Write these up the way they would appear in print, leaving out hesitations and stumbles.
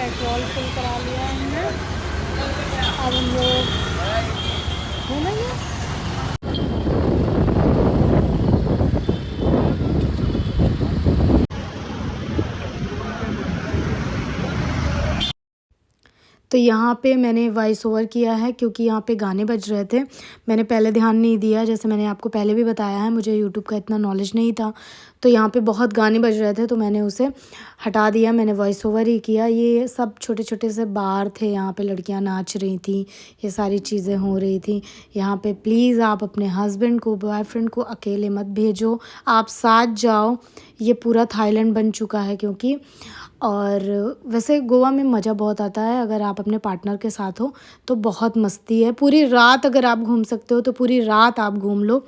Petrol full करा लिया हमने। अब हम लोग घूमेंगे। तो यहाँ पे मैंने वॉइस ओवर किया है क्योंकि यहाँ पे गाने बज रहे थे। मैंने पहले ध्यान नहीं दिया, जैसे मैंने आपको पहले भी बताया है, मुझे यूट्यूब का इतना नॉलेज नहीं था। तो यहाँ पे बहुत गाने बज रहे थे तो मैंने उसे हटा दिया, मैंने वॉइस ओवर ही किया। ये सब छोटे छोटे से बार थे, यहाँ पे लड़कियाँ नाच रही थी, ये सारी चीज़ें हो रही थी यहाँ पे। प्लीज़ आप अपने हस्बैंड को, बॉयफ्रेंड को अकेले मत भेजो, आप साथ जाओ। ये पूरा थाईलैंड बन चुका है क्योंकि। और वैसे गोवा में मज़ा बहुत आता है अगर आप अपने पार्टनर के साथ हो तो बहुत मस्ती है। पूरी रात अगर आप घूम सकते हो तो पूरी रात आप घूम लो,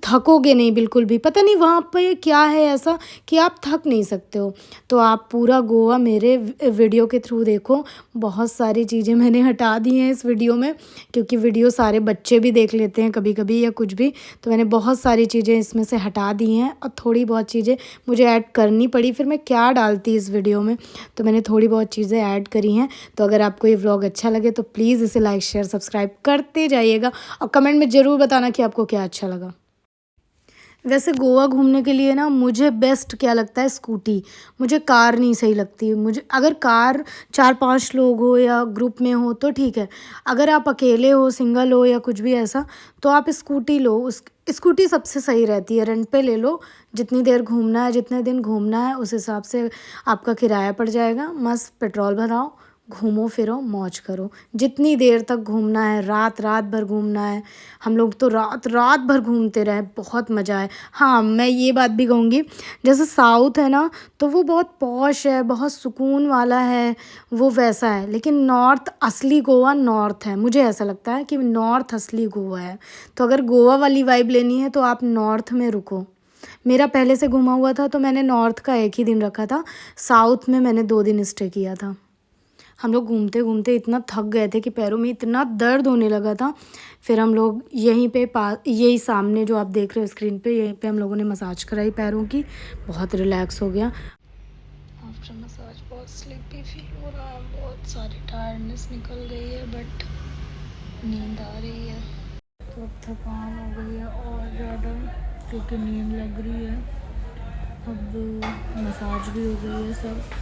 थकोगे नहीं बिल्कुल भी। पता नहीं वहाँ पे क्या है ऐसा कि आप थक नहीं सकते हो। तो आप पूरा गोवा मेरे वीडियो के थ्रू देखो। बहुत सारी चीज़ें मैंने हटा दी हैं इस वीडियो में क्योंकि वीडियो सारे बच्चे भी देख लेते हैं कभी कभी या कुछ भी। तो मैंने बहुत सारी चीज़ें इसमें से हटा दी हैं और थोड़ी बहुत चीज़ें मुझे ऐड करनी पड़ी, फिर मैं क्या डालती इस वीडियो में, तो मैंने थोड़ी बहुत चीज़ें ऐड करी हैं। तो अगर आपको ये व्लॉग अच्छा लगे तो प्लीज़ इसे लाइक शेयर सब्सक्राइब करते जाइएगा और कमेंट में ज़रूर बताना कि आपको क्या अच्छा लगा। वैसे गोवा घूमने के लिए ना मुझे बेस्ट क्या लगता है, स्कूटी। मुझे कार नहीं सही लगती। मुझे अगर कार 4-5 लोग हो या ग्रुप में हो तो ठीक है, अगर आप अकेले हो, सिंगल हो या कुछ भी ऐसा, तो आप स्कूटी लो। उस स्कूटी सबसे सही रहती है, रेंट पे ले लो। जितनी देर घूमना है, जितने दिन घूमना है, उस हिसाब से आपका किराया पड़ जाएगा। मस्त पेट्रोल भराओ, घूमो फिरो, मौज करो। जितनी देर तक घूमना है, रात रात भर घूमना है। हम लोग तो रात रात भर घूमते रहे, बहुत मज़ा है। हाँ, मैं ये बात भी कहूँगी, जैसे साउथ है ना तो वो बहुत पॉश है, बहुत सुकून वाला है, वो वैसा है। लेकिन नॉर्थ, असली गोवा नॉर्थ है। मुझे ऐसा लगता है कि नॉर्थ असली गोवा है। तो अगर गोवा वाली वाइब लेनी है तो आप नॉर्थ में रुको। मेरा पहले से घुमा हुआ था तो मैंने नॉर्थ का 1 ही दिन रखा था, साउथ में मैंने 2 दिन स्टे किया था। हम लोग घूमते घूमते इतना थक गए थे कि पैरों में इतना दर्द होने लगा था। फिर हम लोग यहीं पे यही सामने जो आप देख रहे हो स्क्रीन पे, यहीं पे हम लोगों ने मसाज कराई पैरों की। बहुत रिलैक्स हो गया आफ्टर मसाज। बहुत स्लीपी फील हो रहा है, बहुत सारी टायर्डनेस निकल गई है, बट नींद आ रही है। तो अब थकान हो गई है और ज़्यादा क्योंकि नींद लग रही है। अब मसाज भी हो गई है सब।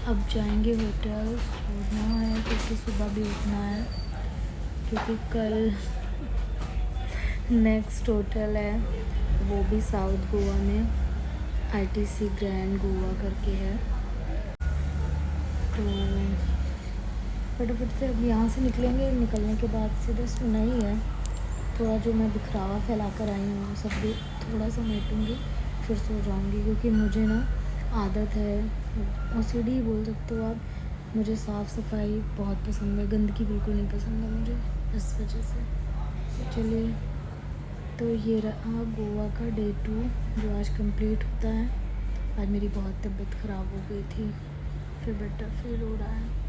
अब जाएंगे होटल, सोना है क्योंकि सुबह भी उठना है, क्योंकि कल नेक्स्ट होटल है, वो भी साउथ गोवा में, ITC ग्रैंड गोवा करके है। तो फटाफट से अब यहाँ से निकलेंगे। निकलने के बाद सीधा सोना ही है। थोड़ा जो मैं बिखरावा फैला कर आई हूँ वो सब भी थोड़ा सा मेटूँगी, फिर सो जाऊँगी। क्योंकि मुझे ना आदत है, OCD बोल सकते हो आप। मुझे साफ़ सफाई बहुत पसंद है, गंदगी बिल्कुल नहीं पसंद है मुझे, इस वजह से। चलिए, तो ये रहा गोवा का डे 2 जो आज कंप्लीट होता है। आज मेरी बहुत तबीयत ख़राब हो गई थी, फिर बेटर फील हो रहा है।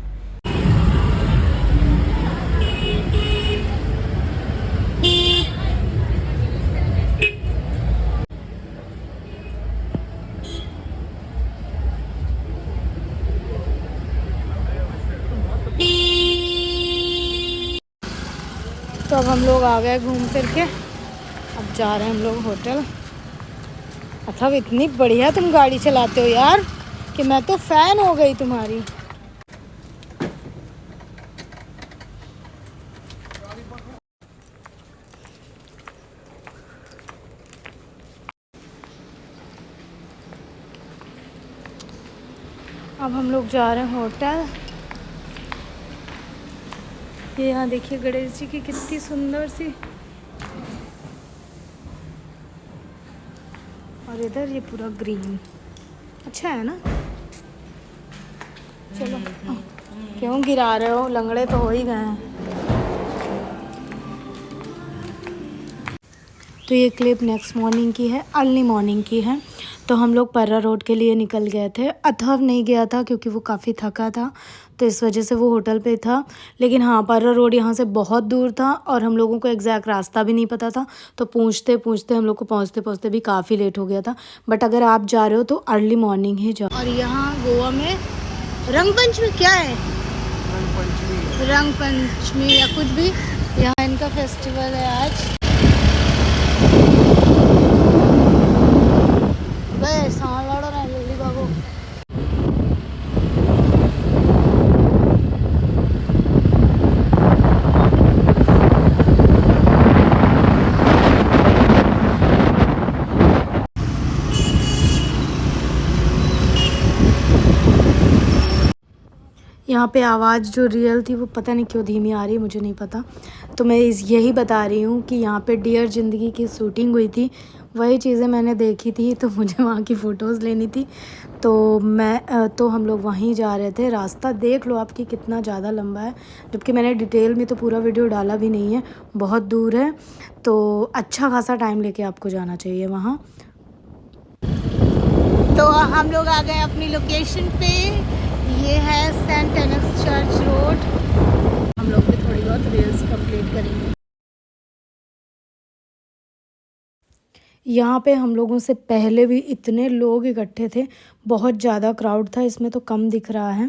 तो अब हम लोग आ गए घूम फिर के, अब जा रहे हैं हम लोग होटल। अथव इतनी बढ़िया तुम गाड़ी चलाते हो यार कि मैं तो फ़ैन हो गई तुम्हारी। अब हम लोग जा रहे हैं होटल। ये यहाँ देखिए गणेश जी की कितनी सुंदर सी, और इधर ये पूरा ग्रीन, अच्छा है ना। चलो, क्यों गिरा रहे हो, लंगड़े तो हो ही गए हैं। तो ये क्लिप नेक्स्ट मॉर्निंग की है, अर्ली मॉर्निंग की है। तो हम लोग पर्रा रोड के लिए निकल गए थे। अथव नहीं गया था क्योंकि वो काफ़ी थका था, तो इस वजह से वो होटल पे था। लेकिन हाँ, पर्रा रोड यहाँ से बहुत दूर था और हम लोगों को एग्जैक्ट रास्ता भी नहीं पता था। तो पूछते पूछते हम लोग को पहुँचते पहुँचते भी काफ़ी लेट हो गया था। बट अगर आप जा रहे हो तो अर्ली मॉर्निंग ही जाओ। और यहाँ गोवा में रंग पंचमी क्या है? रंग पंचमी। रंग पंचमी या कुछ भी, यहाँ इनका फेस्टिवल है आज। बस सामान लड़ो ना, जल्दी भागो। यहाँ पे आवाज़ जो रियल थी वो पता नहीं क्यों धीमी आ रही है, मुझे नहीं पता। तो मैं यही बता रही हूँ कि यहाँ पे डियर ज़िंदगी की शूटिंग हुई थी, वही चीज़ें मैंने देखी थी, तो मुझे वहाँ की फ़ोटोज़ लेनी थी। तो हम लोग वहीं जा रहे थे। रास्ता देख लो आपकी कितना ज़्यादा लंबा है, जबकि मैंने डिटेल में तो पूरा वीडियो डाला भी नहीं है, बहुत दूर है। तो अच्छा खासा टाइम लेके आपको जाना चाहिए वहाँ। तो हम लोग आ गए अपनी लोकेशन पे, ये है सेंट एनस चर्च रोड। हम लोग भी थोड़ी बहुत रील्स कंप्लीट करेंगे। यहाँ पे हम लोगों से पहले भी इतने लोग इकट्ठे थे, बहुत ज़्यादा क्राउड था। इसमें तो कम दिख रहा है,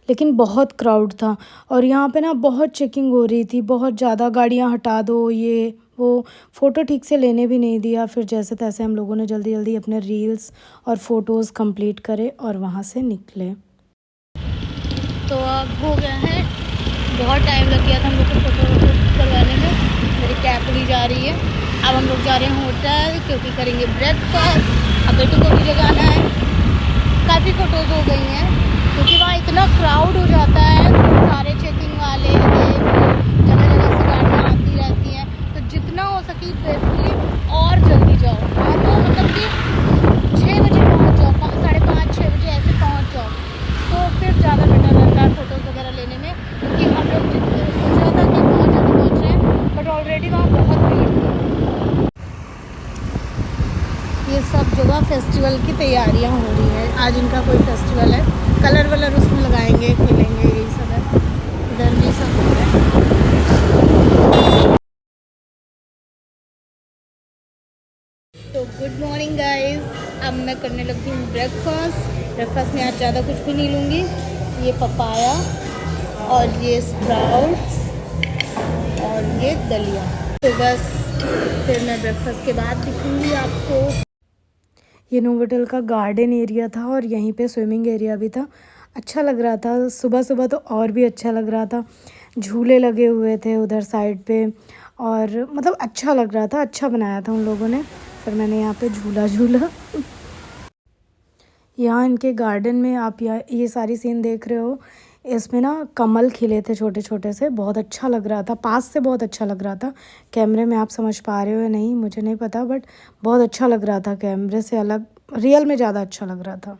लेकिन बहुत क्राउड था। और यहाँ पे ना बहुत चेकिंग हो रही थी, बहुत ज़्यादा, गाड़ियाँ हटा दो, ये वो, फ़ोटो ठीक से लेने भी नहीं दिया। फिर जैसे तैसे हम लोगों ने जल्दी जल्दी अपने रील्स और फ़ोटोज़ कंप्लीट करे और वहाँ से निकले। तो अब हो गया है, बहुत टाइम लग गया था हम लोग को फ़ोटो वोटो करवाने में। मेरी कैब ली जा रही है। अब हम लोग जा रहे हैं होटल, क्योंकि करेंगे ब्रेकफास्ट। अब बेटू को भी जगाना है। काफ़ी फ़ोटोज़ हो गई हैं, क्योंकि वहाँ इतना क्राउड हो जाता है, सारे चेकिंग वाले, जगह जगह से गाड़ियाँ आती रहती हैं। तो जितना हो सके बेसिकली और जल्दी जाओ। हाँ, तो मतलब कि 6 बजे पहुँच जाओ, 5:30-6 बजे ऐसे पहुँच जाओ, तो फिर ज़्यादा बेटर रहता है फ़ोटोज़ वगैरह लेने में। क्योंकि हम लोग सोच रहा था कि बहुत जल्दी पहुँच रहे हैं, बट ऑलरेडी वहाँ बहुत भीड़ थी। ये सब जगह फेस्टिवल की तैयारियां हो रही हैं। आज इनका कोई फेस्टिवल है, कलर वलर उसमें लगाएंगे, खेलेंगे, यही सब है। इधर भी सब हो रहा है। तो गुड मॉर्निंग गाइस, अब मैं करने लगी हूँ ब्रेकफास्ट में आज ज़्यादा कुछ भी नहीं लूँगी। ये पपाया और ये स्प्राउट्स और ये दलिया। तो बस फिर मैं ब्रेकफास्ट के बाद दिखूँगी आपको। ये नोवोटेल का गार्डन एरिया था और यहीं पे स्विमिंग एरिया भी था। अच्छा लग रहा था, सुबह सुबह तो और भी अच्छा लग रहा था। झूले लगे हुए थे उधर साइड पे, और मतलब अच्छा लग रहा था, अच्छा बनाया था उन लोगों ने। फिर मैंने यहाँ पे झूला झूला। यहाँ इनके गार्डन में आप ये सारी सीन देख रहे हो, इसमें ना कमल खिले थे छोटे छोटे से, बहुत अच्छा लग रहा था, पास से बहुत अच्छा लग रहा था। कैमरे में आप समझ पा रहे हो या नहीं मुझे नहीं पता, बट बहुत अच्छा लग रहा था, कैमरे से अलग रियल में ज़्यादा अच्छा लग रहा था।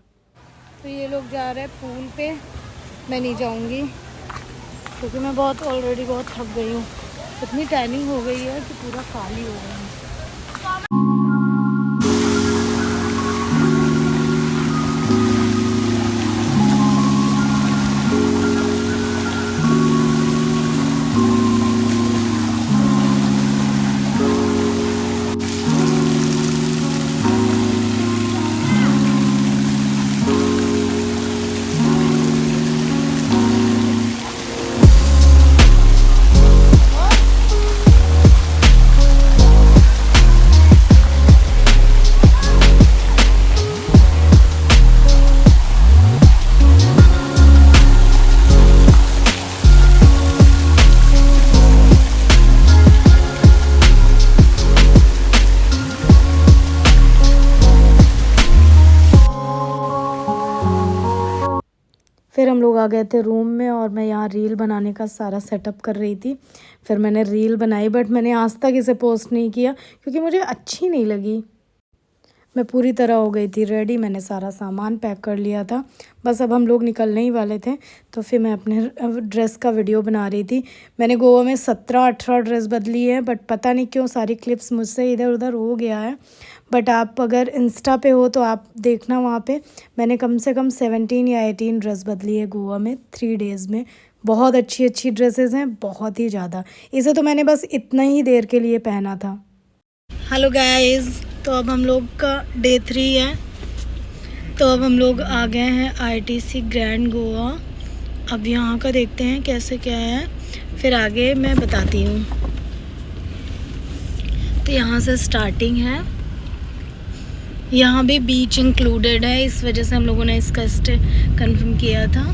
तो ये लोग जा रहे हैं पूल पे, मैं नहीं जाऊँगी क्योंकि मैं ऑलरेडी बहुत थक गई हूँ। इतनी टाइमिंग हो गई है कि पूरा खाली हो गई है। फिर हम लोग आ गए थे रूम में और मैं यहाँ रील बनाने का सारा सेटअप कर रही थी। फिर मैंने रील बनाई, बट मैंने आज तक इसे पोस्ट नहीं किया क्योंकि मुझे अच्छी नहीं लगी। मैं पूरी तरह हो गई थी रेडी, मैंने सारा सामान पैक कर लिया था, बस अब हम लोग निकलने ही वाले थे। तो फिर मैं अपने ड्रेस का वीडियो बना रही थी। मैंने गोवा में 17-18 ड्रेस बदली है, बट पता नहीं क्यों सारी क्लिप्स मुझसे इधर उधर हो गया है। बट आप अगर इंस्टा पे हो तो आप देखना, वहाँ पे मैंने कम से कम 17 या 18 ड्रेस बदली है गोवा में 3 डेज़ में। बहुत अच्छी अच्छी ड्रेसेस हैं, बहुत ही ज़्यादा। इसे तो मैंने बस इतना ही देर के लिए पहना था। हेलो गाइस, तो अब हम लोग का डे 3 है। तो अब हम लोग आ गए हैं आईटीसी ग्रैंड गोवा। अब यहाँ का देखते हैं कैसे क्या है, फिर आगे मैं बताती हूँ। तो यहाँ से स्टार्टिंग है। यहाँ भी बीच इंक्लूडेड है, इस वजह से हम लोगों ने इसका स्टे कंफर्म किया था।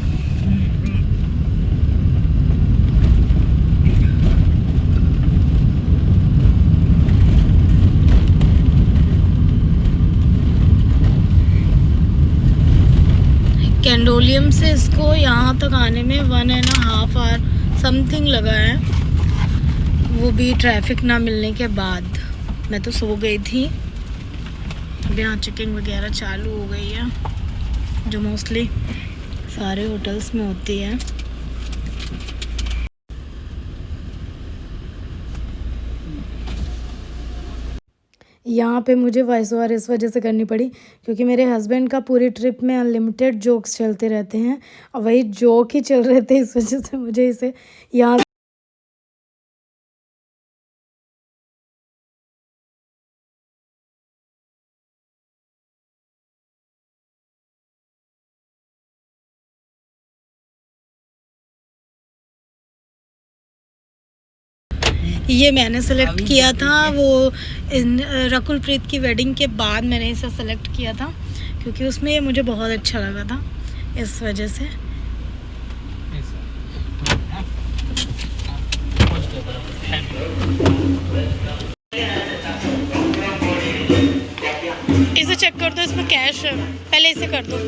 कैंडोलियम से इसको यहाँ तक आने में 1.5 आवर समथिंग लगा है, वो भी ट्रैफिक ना मिलने के बाद। मैं तो सो गई थी। अब यहाँ चेकिंग वगैरह चालू हो गई है, जो मोस्टली सारे होटल्स में होती है। यहाँ पे मुझे वॉइस ओवर इस वजह से करनी पड़ी क्योंकि मेरे हस्बैंड का पूरी ट्रिप में अनलिमिटेड जोक्स चलते रहते हैं और वही जोक ही चल रहे थे, इस वजह से मुझे इसे यहाँ ये मैंने सेलेक्ट किया था। वो रकुल प्रीत की वेडिंग के बाद मैंने इसे सेलेक्ट किया था क्योंकि उसमें ये मुझे बहुत अच्छा लगा था, इस वजह से। इसे चेक कर दो, इसमें कैश है, पहले इसे कर दो।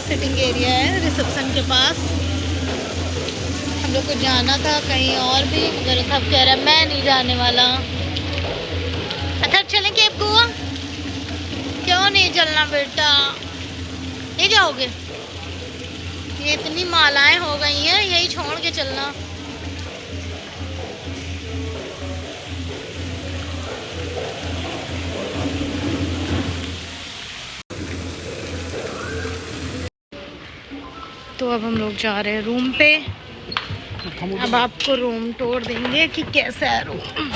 सिटिंग एरिया है रिसेप्शन के पास। हम लोग को जाना था कहीं और भी, मगर सब कह रहा है मैं नहीं जाने वाला। अच्छा चलेंगे अब गोवा? क्यों नहीं चलना बेटा, नहीं जाओगे? ये इतनी मालाएं हो गई हैं, यही छोड़ के चलना। तो अब हम लोग जा रहे हैं रूम पे। अब आपको रूम टूर देंगे कि कैसा है रूम।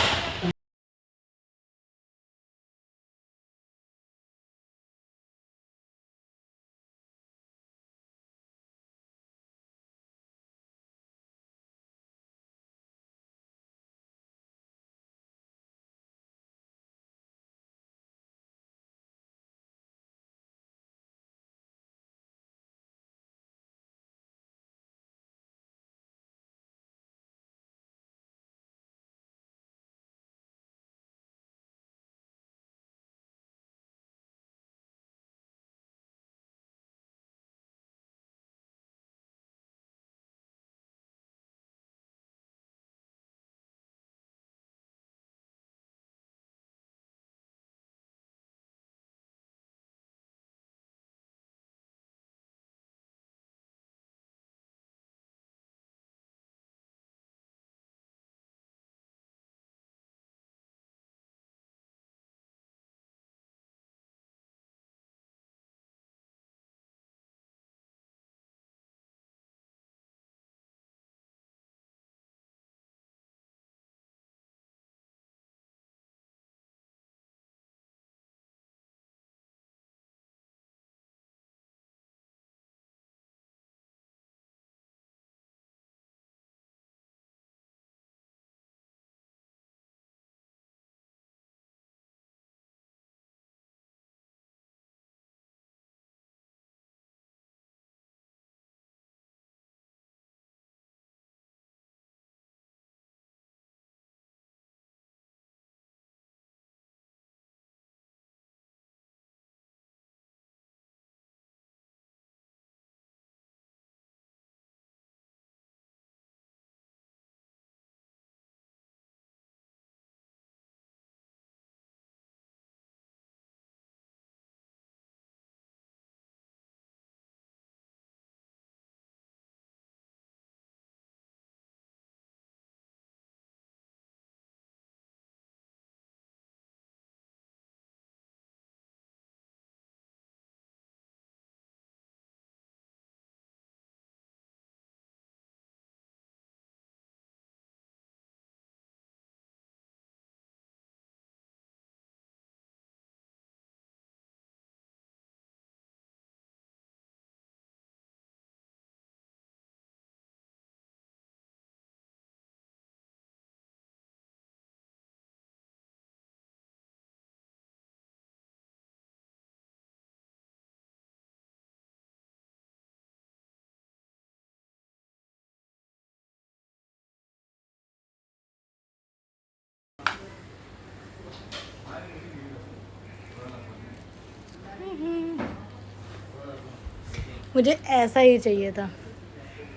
मुझे ऐसा ही चाहिए था,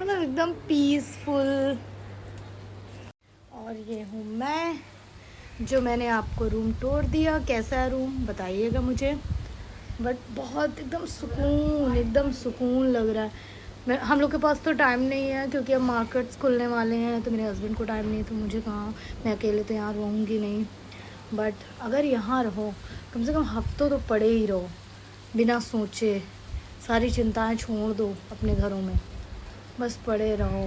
मतलब एकदम पीसफुल। और ये हूँ मैं, जो मैंने आपको रूम टूर दिया। कैसा है रूम बताइएगा मुझे, बट बहुत एकदम सुकून लग रहा है। हम लोग के पास तो टाइम नहीं है क्योंकि अब मार्केट्स खुलने वाले हैं, तो मेरे हस्बैंड को टाइम नहीं है, तो मुझे कहाँ, मैं अकेले तो यहाँ रहूँगी नहीं। बट अगर यहाँ रहो, कम से कम हफ्तों तो पड़े ही रहो, बिना सोचे, सारी चिंताएं छोड़ दो अपने घरों में, बस पड़े रहो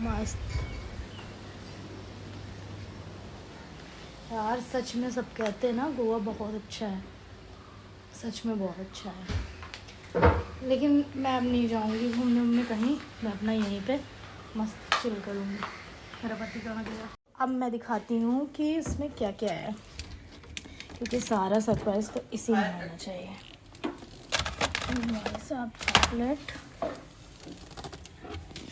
मस्त। यार सच में सब कहते हैं ना गोवा बहुत अच्छा है, सच में बहुत अच्छा है, लेकिन मैं अब नहीं जाऊंगी घूमने उमने कहीं, मैं अपना यहीं पे मस्त चिल करूँगी। मेरा पति कहाँ गया? अब मैं दिखाती हूँ कि इसमें क्या क्या है, क्योंकि सारा सरप्राइज़ तो इसी में होना चाहिए। साहब चॉकलेट,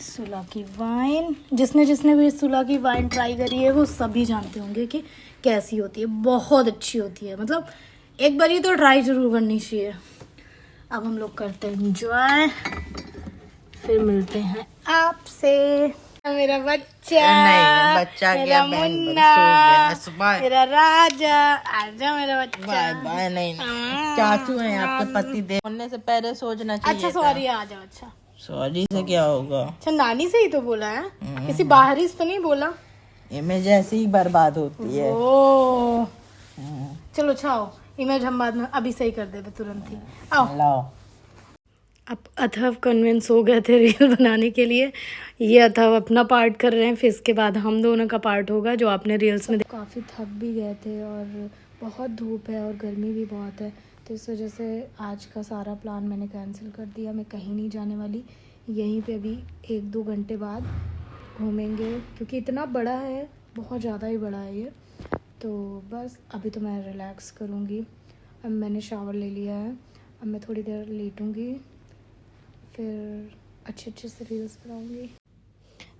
सुला की वाइन, जिसने भी सुला की वाइन ट्राई करी है वो सभी जानते होंगे कि कैसी होती है, बहुत अच्छी होती है, मतलब एक बार ही तो ट्राई जरूर करनी चाहिए। अब हम लोग करते हैं एंजॉय, फिर मिलते हैं आपसे। मेरा बच्चा, नहीं बच्चा मेरा मुन्ना, मेरा राजा, आजा मेरा बच्चा। Bye bye. नहीं चाचू हैं आपके पति देव, होने से पहले सोचना चाहिए। अच्छा सॉरी, आ जाओ। अच्छा सॉरी से क्या होगा? अच्छा नानी से ही तो बोला है, किसी बाहरी से तो नहीं बोला। इमेज ऐसी ही बर्बाद होती है। ओ चलो छाओ, इमेज हम बाद में अभी सही कर देंगे तुरंत ही। आओ लाओ। अब अथर्व कन्विंस हो गए थे रील बनाने के लिए, ये अथर्व अपना पार्ट कर रहे हैं, फिर इसके बाद हम दोनों का पार्ट होगा जो आपने रील्स में। काफ़ी थक भी गए थे और बहुत धूप है और गर्मी भी बहुत है, तो इस वजह से आज का सारा प्लान मैंने कैंसिल कर दिया। मैं कहीं नहीं जाने वाली, यहीं पे अभी 1-2 घंटे बाद घूमेंगे, क्योंकि इतना बड़ा है, बहुत ज़्यादा ही बड़ा है ये। तो बस अभी तो मैं रिलैक्स करूँगी। अब मैंने शावर ले लिया है, अब मैं थोड़ी देर लेटूँगी, फिर अच्छे से रील्स बनाऊँगी।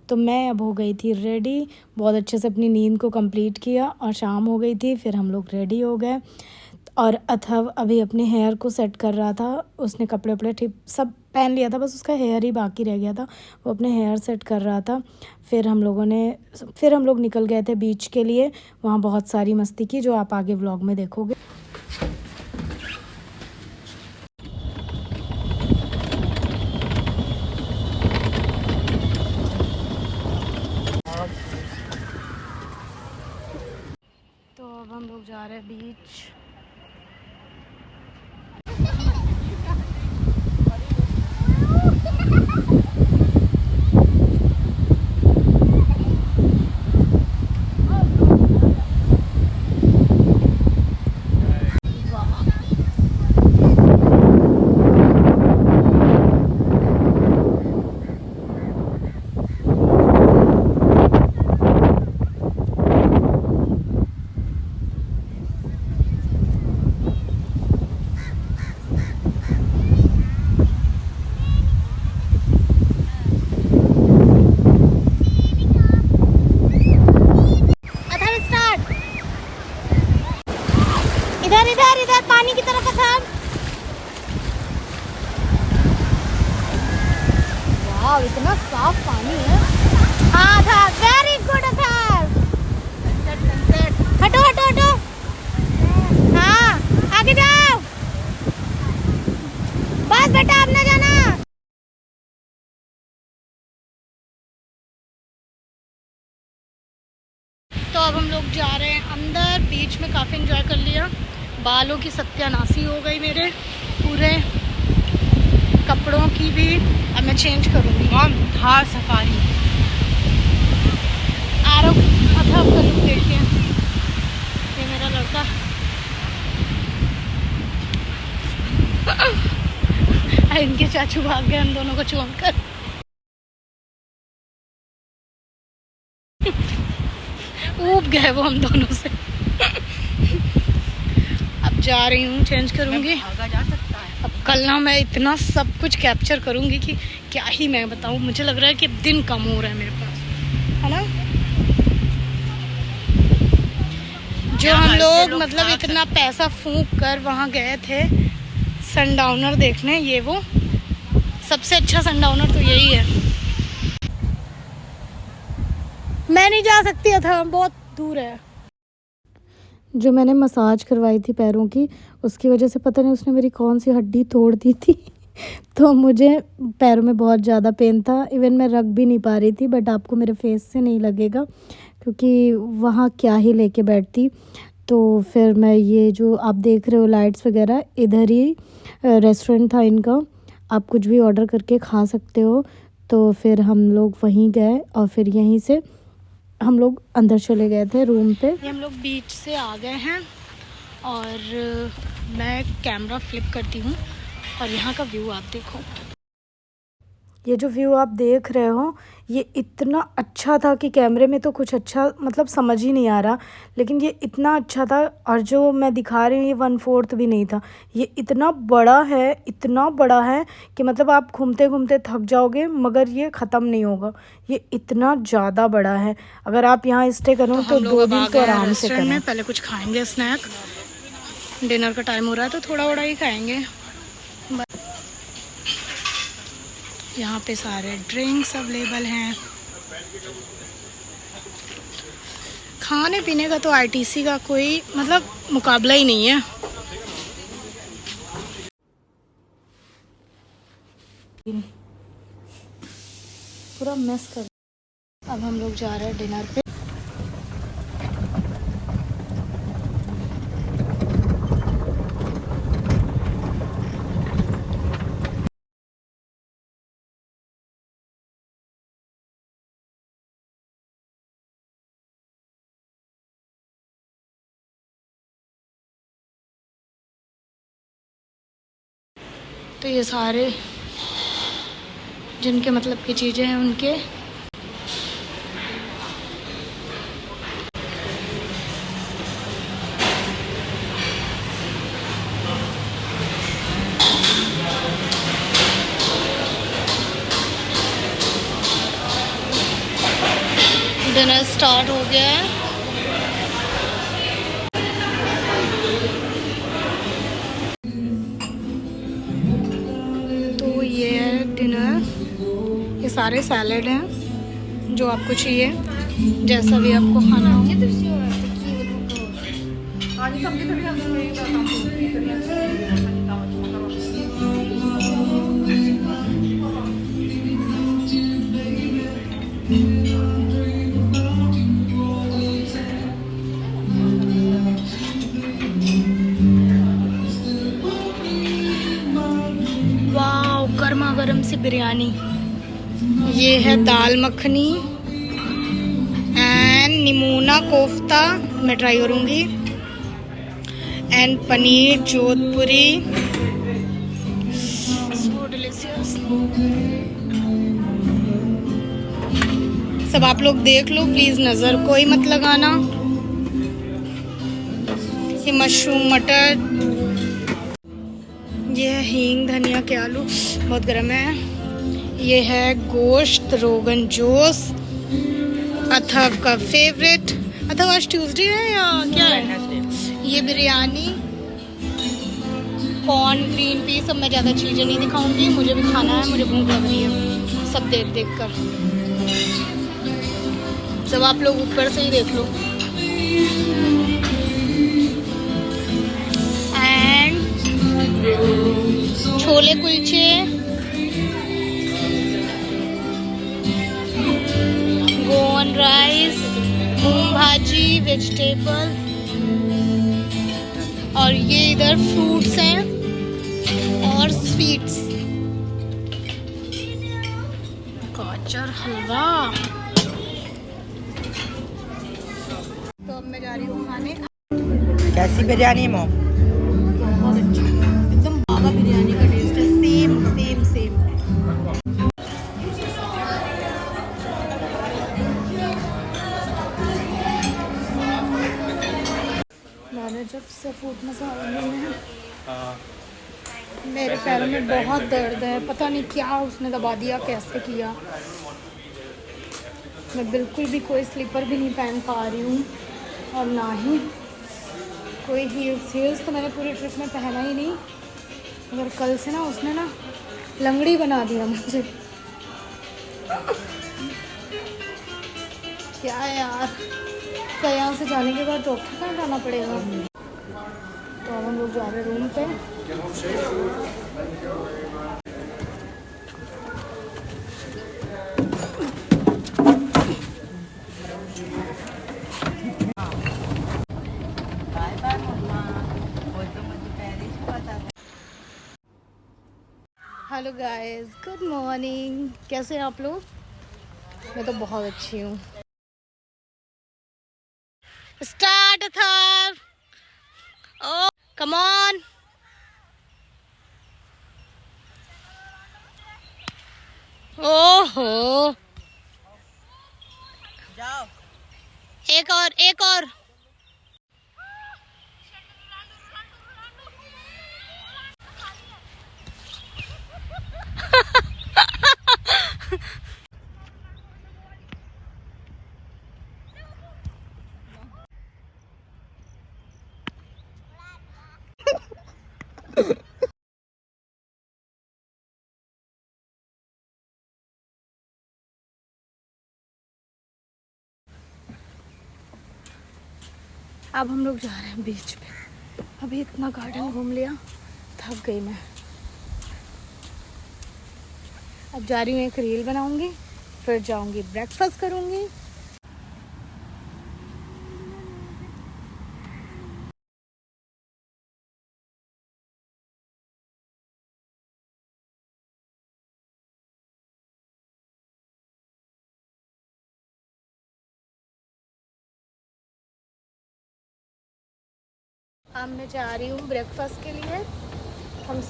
तो मैं अब हो गई थी रेडी, बहुत अच्छे से अपनी नींद को कंप्लीट किया और शाम हो गई थी, फिर हम लोग रेडी हो गए। और अथर्व अभी अपने हेयर को सेट कर रहा था, उसने कपड़े वपड़े ठीक सब पहन लिया था, बस उसका हेयर ही बाकी रह गया था, वो अपने हेयर सेट कर रहा था। फिर हम लोग निकल गए थे बीच के लिए, वहाँ बहुत सारी मस्ती की जो आप आगे व्लॉग में देखोगे। तो अब हम लोग जा रहे हैं बीच। इधर पानी की तरफ था। वाह इतना साफ पानी है। हाँ था, वेरी गुड था। हटो हटो हटो, हाँ आगे जाओ, बस बेटा अब ना जाना। तो अब हम लोग जा रहे हैं अंदर, बीच में काफ़ी एंजॉय कर लिया, बालों की सत्यानाशी हो गई मेरे, पूरे कपड़ों की भी। अब मैं चेंज करूँगी। थार सफारी आरव अथर्व का लुक देखिए, ये मेरा लड़का। इनके चाचू भाग गए हम दोनों को छोड़कर। ऊब गए वो हम दोनों से। अब जा रही हूँ, चेंज करूँगी। जा सकता है। अब कल ना मैं इतना सब कुछ कैप्चर करूँगी कि क्या ही मैं बताऊँ। मुझे लग रहा है कि अब दिन कम हो रहा है मेरे पास, है ना। जो हम लोग मतलब इतना पैसा फूंक कर वहाँ गए थे, सनडाउनर देखने, ये वो सबसे अच्छा सनडाउनर तो यही है। मैं नहीं जा सकती था, बहुत दूर है। जो मैंने मसाज करवाई थी पैरों की, उसकी वजह से पता नहीं उसने मेरी कौन सी हड्डी तोड़ दी थी तो मुझे पैरों में बहुत ज़्यादा पेन था। इवन मैं रख भी नहीं पा रही थी। बट आपको मेरे फेस से नहीं लगेगा क्योंकि वहाँ क्या ही लेके बैठती। तो फिर मैं ये जो आप देख रहे हो लाइट्स वगैरह, इधर ही रेस्टोरेंट था इनका, आप कुछ भी ऑर्डर करके खा सकते हो। तो फिर हम लोग वहीं गए और फिर यहीं से हम लोग अंदर चले गए थे रूम पे। हम लोग बीच से आ गए हैं और मैं कैमरा फ्लिप करती हूँ और यहाँ का व्यू आप देखो। ये जो व्यू आप देख रहे हो ये इतना अच्छा था कि कैमरे में तो कुछ अच्छा मतलब समझ ही नहीं आ रहा, लेकिन ये इतना अच्छा था। और जो मैं दिखा रही हूँ ये 1/4 भी नहीं था। ये इतना बड़ा है, इतना बड़ा है कि मतलब आप घूमते घूमते थक जाओगे मगर ये ख़त्म नहीं होगा। ये इतना ज़्यादा बड़ा है। अगर आप यहाँ स्टे करो तो 2 दिन तो आराम से करें। पहले कुछ खाएंगे स्नैक, डिनर का टाइम हो रहा है तो थोड़ा बड़ा ही खाएंगे। यहाँ पे सारे ड्रिंक्स अवेलेबल हैं। खाने पीने का तो आईटीसी का कोई मतलब मुकाबला ही नहीं है। पूरा मिस कर। अब हम लोग जा रहे हैं डिनर पे। तो ये सारे जिनके मतलब की चीज़ें हैं उनके डिनर स्टार्ट हो गया है। तो ये है डिनर। ये सारे सैलेड हैं जो आपको चाहिए, जैसा भी आपको खाना हो। गर्मा गर्म सी बिरयानी। ये है दाल मखनी एंड निमोना कोफ्ता, मैं ट्राई करूँगी। And paneer Jodhpuri, so delicious. सब आप लोग देख लो प्लीज़, नज़र कोई मत लगाना। ये मशरूम मटर, ये है हींग धनिया के आलू, बहुत गर्म है। ये है गोश्त रोगन जोश, अथव का फेवरेट। अथव आज ट्यूसडे है या क्या है? ये बिरयानी, कॉर्न, ग्रीन पीस। सब मैं ज़्यादा चीज़ें नहीं दिखाऊंगी, मुझे भी खाना है, मुझे भूख लग रही है सब देख देख कर। सब आप लोग ऊपर से ही देख लो। And chole kulche, Goan rice, moong bhaji, vegetable, और ये इधर फ्रूट्स हैं और स्वीट्स, गाजर हलवा। तो अब मैं जा रही हूँ खाने। कैसी बिरयानी मॉम? बहुत अच्छी, एकदम बाबा बिरयानी का टेस्ट है, सेम सेम सेम। मैंने जब से फूड मसाला लिए हैं मेरे पैरों में बहुत दर्द है, पता नहीं क्या उसने दबा दिया, कैसे किया। मैं बिल्कुल भी कोई स्लीपर भी नहीं पहन पा रही हूँ और ना ही कोई हील्स। हील्स तो मैंने पूरी ट्रिप में पहना ही नहीं, मगर कल से ना उसने ना लंगड़ी बना दिया मुझे। क्या है यार, क्या यहाँ से जाने के बाद डॉक्टर कहाँ जाना पड़ेगा। तो अब हम लोग जा रहे हैं रूम पे। बाय बाय मम्मा, वो तो मुझे पहले ही पता था। Hello guys, good morning. कैसे हैं आप लोग? मैं तो बहुत अच्छी हूँ। स्टार्ट था। ओ कम ऑन। ओहो, जाओ। एक और एक और। अब हम लोग जा रहे हैं बीच पे। अभी इतना गार्डन घूम लिया, थक गई मैं। अब जा रही हूँ, एक रील बनाऊंगी, फिर जाऊंगी ब्रेकफास्ट करूंगी। अब मैं जा रही हूँ ब्रेकफास्ट के लिए। हम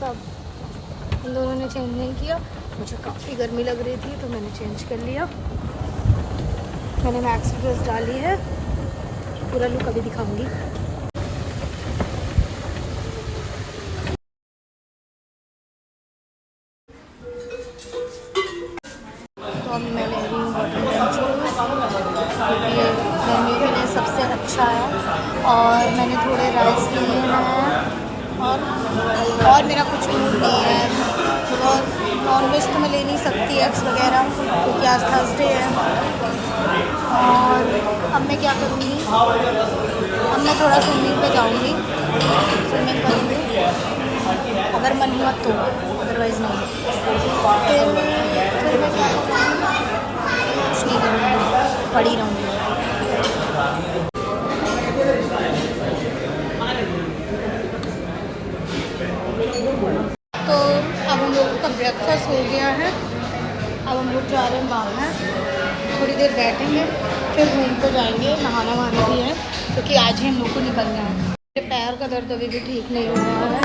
दोनों ने चेंज नहीं किया। मुझे काफ़ी गर्मी लग रही थी तो मैंने चेंज कर लिया। मैंने मैक्सी ड्रेस डाली है, पूरा लुक अभी दिखाऊंगी। तो अब मैं ले रही हूँ वाटरमेलन जूस, क्योंकि गर्मियों के लिए सबसे अच्छा है। और मैंने थोड़े राइस लिए हैं, और मेरा कुछ मूड नहीं है। और नॉनवेज तो मैं ले नहीं सकती, एग्स वगैरह, क्योंकि आज थर्सडे है। और अब मैं क्या करूँगी, अब मैं थोड़ा स्विमिंग पे जाऊँगी, स्विमिंग करूँगी अगर मन हुआ तो, अदरवाइज़ नहीं। फिर मैं क्या करूँगी, कुछ नहीं करूँगी, पड़ी रहूँगी। तो अब हम लोगों का ब्रेकफास्ट हो गया है। अब हम लोग जा रहे हैं बाहर, थोड़ी देर बैठेंगे, फिर रूम पे जाएंगे। नहाना वहाना भी है, क्योंकि आज ही हम लोग को निकलना है। मेरे पैर का दर्द अभी भी ठीक नहीं हो रहा है।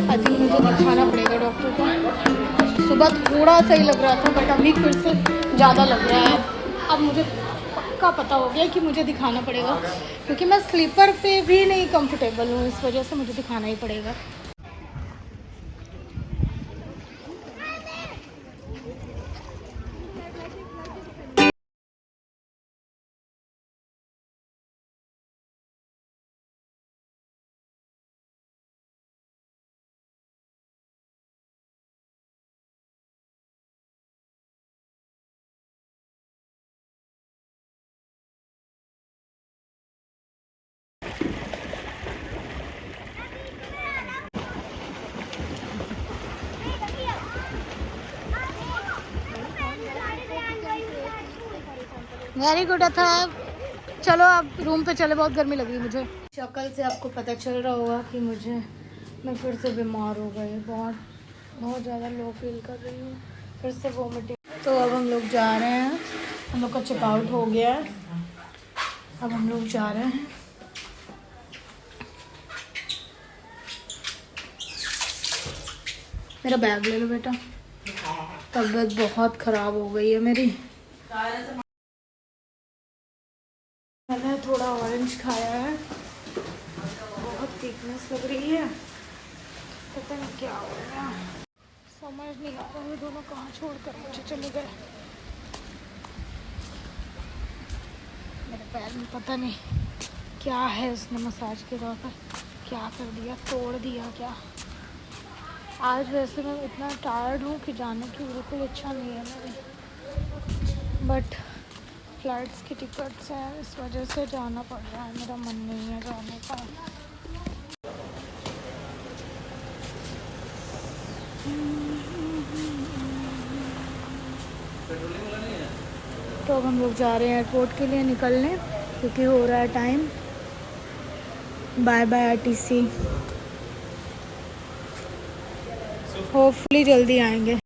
आई थिंक मुझे दिखाना पड़ेगा डॉक्टर को। सुबह थोड़ा सही लग रहा था, बट अभी फिर से ज़्यादा लग रहा है। अब मुझे पक्का पता हो गया कि मुझे दिखाना पड़ेगा, क्योंकि मैं स्लीपर पे भी नहीं कंफर्टेबल हूँ, इस वजह से मुझे दिखाना ही पड़ेगा। वेरी गुड था। चलो अब रूम पे चले, बहुत गर्मी लग रही है मुझे। शक्ल से आपको पता चल रहा होगा कि मैं फिर से बीमार हो गई। बहुत ज़्यादा लो फील कर रही हूँ, फिर से वोमिटिंग। तो अब हम लोग जा रहे हैं, हम लोग का चेकआउट हो गया है। अब हम लोग जा रहे हैं। मेरा बैग ले लो बेटा। तबीयत बहुत ख़राब हो गई है मेरी। मैंने थोड़ा ऑरेंज खाया है, बहुत वीकनेस लग रही है, पता नहीं क्या हो गया, समझ नहीं आ रहा। ये दोनों कहाँ छोड़कर मुझे चले गए। मेरे पैर में पता नहीं क्या है, उसने मसाज के दौरान क्या कर दिया, तोड़ दिया क्या। आज वैसे मैं इतना टायर्ड हूँ कि जाने की बिल्कुल इच्छा नहीं है मेरी, बट फ्लाइट्स की टिकट्स हैं, इस वजह से जाना पड़ रहा है, मेरा मन नहीं है जाने का। तो अब हम लोग जा रहे हैं एयरपोर्ट के लिए निकलने, क्योंकि हो रहा है time. Bye bye RTC, hopefully जल्दी आएंगे।